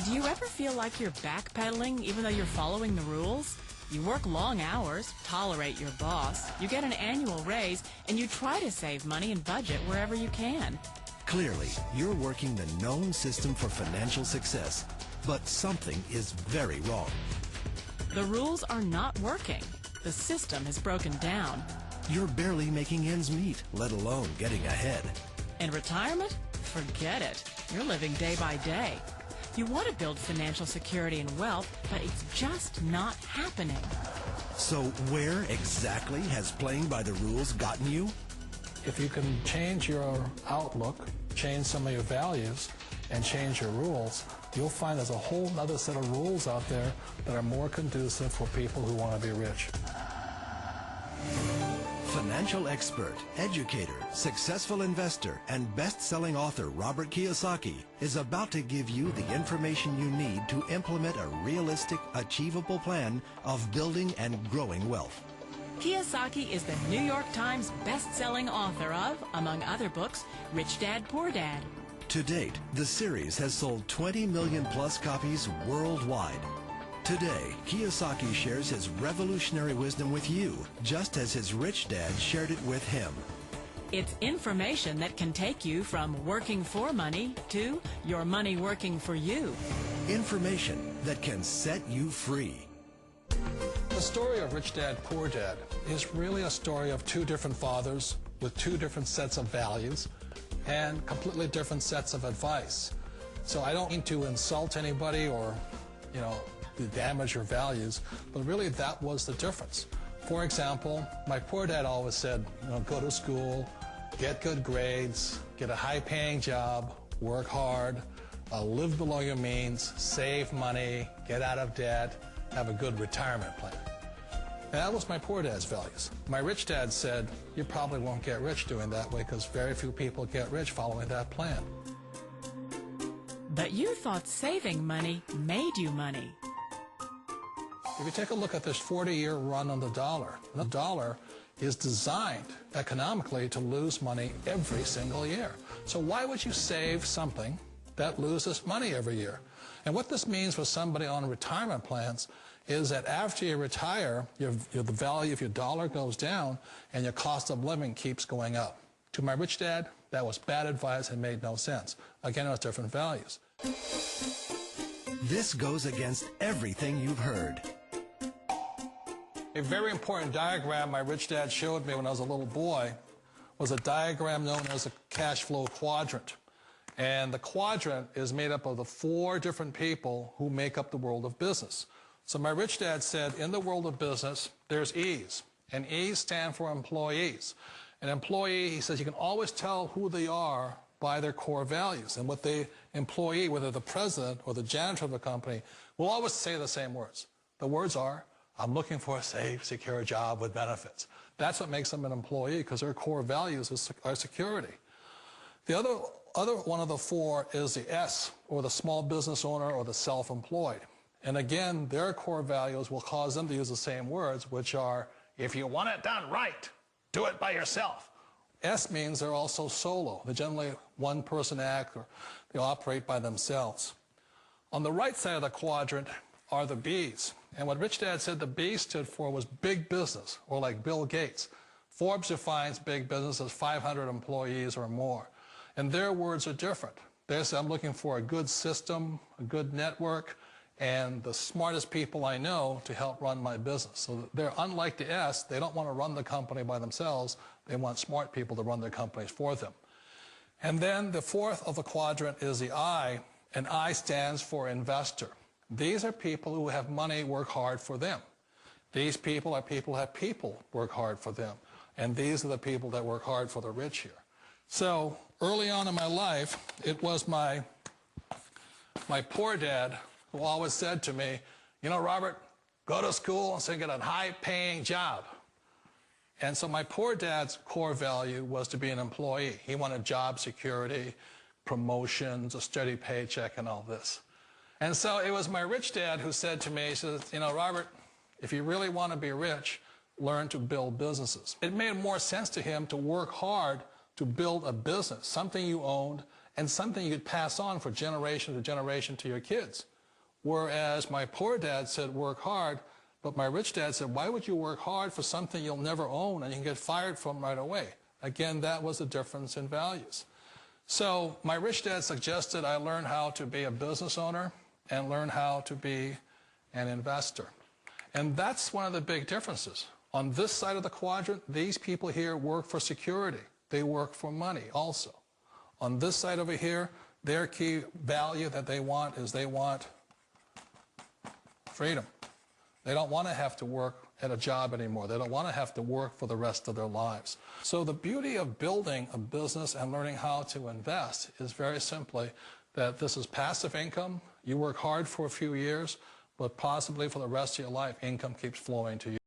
Do you ever feel like you're backpedaling even though you're following the rules? You work long hours, tolerate your boss, you get an annual raise, and you try to save money and budget wherever you can. Clearly, you're working the known system for financial success, but something is very wrong. The rules are not working. The system has broken down. You're barely making ends meet, let alone getting ahead. In retirement? Forget it. You're living day by day. You want to build financial security and wealth, but it's just not happening. So where exactly has playing by the rules gotten you? If you can change your outlook, change some of your values, and change your rules, you'll find there's a whole other set of rules out there that are more conducive for people who want to be rich. Financial expert, educator, successful investor, and best-selling author Robert Kiyosaki is about to give you the information you need to implement a realistic, achievable plan of building and growing wealth. Kiyosaki is the New York Times best-selling author of, among other books, Rich Dad, Poor Dad. To date, the series has sold 20 million plus copies worldwide. Today, Kiyosaki shares his revolutionary wisdom with you, just as his rich dad shared it with him. It's information that can take you from working for money to your money working for you. Information that can set you free. The story of Rich Dad, Poor Dad is really a story of two different fathers with two different sets of values and completely different sets of advice. So I don't mean to insult anybody or, to damage your values, but really that was the difference. For example, my poor dad always said, go to school, get good grades, get a high-paying job, work hard, live below your means, save money, get out of debt, have a good retirement plan. And that was my poor dad's values. My rich dad said, you probably won't get rich doing that way because very few people get rich following that plan. But you thought saving money made you money. If you take a look at this 40-year run on the dollar is designed economically to lose money every single year. So why would you save something that loses money every year? And what this means for somebody on retirement plans is that after you retire, the value of your dollar goes down and your cost of living keeps going up. To my rich dad, that was bad advice and made no sense. Again, it was different values. This goes against everything you've heard. A very important diagram my rich dad showed me when I was a little boy was a diagram known as a cash flow quadrant. And the quadrant is made up of the four different people who make up the world of business. So my rich dad said, in the world of business, there's E's. And E's stand for employees. An employee, he says, you can always tell who they are by their core values. And what the employee, whether the president or the janitor of the company, will always say the same words. The words are, I'm looking for a safe, secure job with benefits. That's what makes them an employee, because their core values are security. The other one of the four is the S, or the small business owner or the self-employed. And again, their core values will cause them to use the same words, which are, if you want it done right, do it by yourself. S means they're also solo. They're generally one-person act, or they operate by themselves. On the right side of the quadrant are the B's. And what Rich Dad said the B stood for was big business, or like Bill Gates. Forbes defines big business as 500 employees or more. And their words are different. They say, I'm looking for a good system, a good network, and the smartest people I know to help run my business. So they're unlike the S. They don't want to run the company by themselves. They want smart people to run their companies for them. And then the fourth of the quadrant is the I, and I stands for investor. These are people who have money work hard for them. These people are people who have people work hard for them. And these are the people that work hard for the rich here. So early on in my life, it was my poor dad who always said to me, Robert, go to school and so get a high-paying job. And so my poor dad's core value was to be an employee. He wanted job security, promotions, a steady paycheck, and all this. And so it was my rich dad who said to me, he says, Robert, if you really want to be rich, learn to build businesses. It made more sense to him to work hard to build a business, something you owned and something you could pass on for generation to generation to your kids. Whereas my poor dad said work hard, but my rich dad said, why would you work hard for something you'll never own and you can get fired from right away? Again, that was the difference in values. So my rich dad suggested I learn how to be a business owner and learn how to be an investor. And that's one of the big differences. On this side of the quadrant, these people here work for security. They work for money also. On this side over here, their key value that they want is they want freedom. They don't want to have to work at a job anymore. They don't want to have to work for the rest of their lives. So the beauty of building a business and learning how to invest is very simply that this is passive income. You work hard for a few years, but possibly for the rest of your life, income keeps flowing to you.